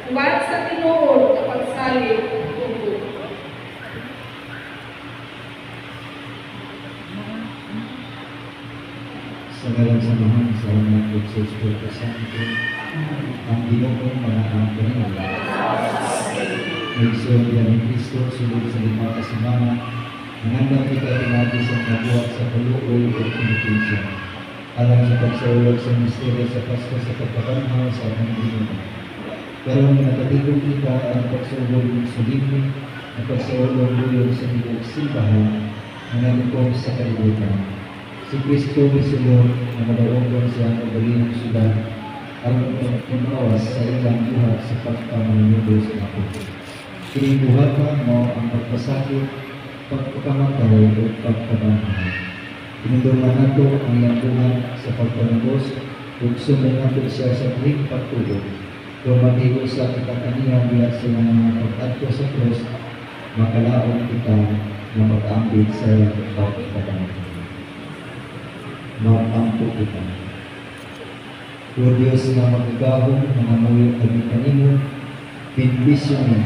Uwan sa tinuod na pagsalig tubo. Sa ngalan sa Mahal, sa Anak at sa Espiritu Santo, ang Ginoong manaang Panginoon. Nagsulod ni Kristo, sulod sa lima kasimana, nangandang kita tinagi sa nabuhat sa kaluoy o kinikisya. Alang sa pagsaulog sa misteryo sa Pasko sa pagkabanhaw sa ating Ginoon. Pero nakatigong kita ang pagsaulog ng sulimni, ang pagsaulog ng sa nilog simbahan, na nalikom sa kalibutan. Si Kristo misulong na madaogon siya ang galing syudad aron pinawas sa ilang buhat sa pagpamanunos nato. Kinibuhatan mo ang pagpasakit, pagpakamatay o pagkabanhaw. Pinulungan nato ang iyang buhat sa pagpanubos ug sundan nato siya sa tuwing pagtulog. Kung maghigo sa kitakaniya biya sa mga pag-adto sa krus, makalaon kita na mag-ambit sa iyang pagkabanhaw. Mag-ampo kita. O Diyos na magagahong mga muyo kami kanimo, pinbisyon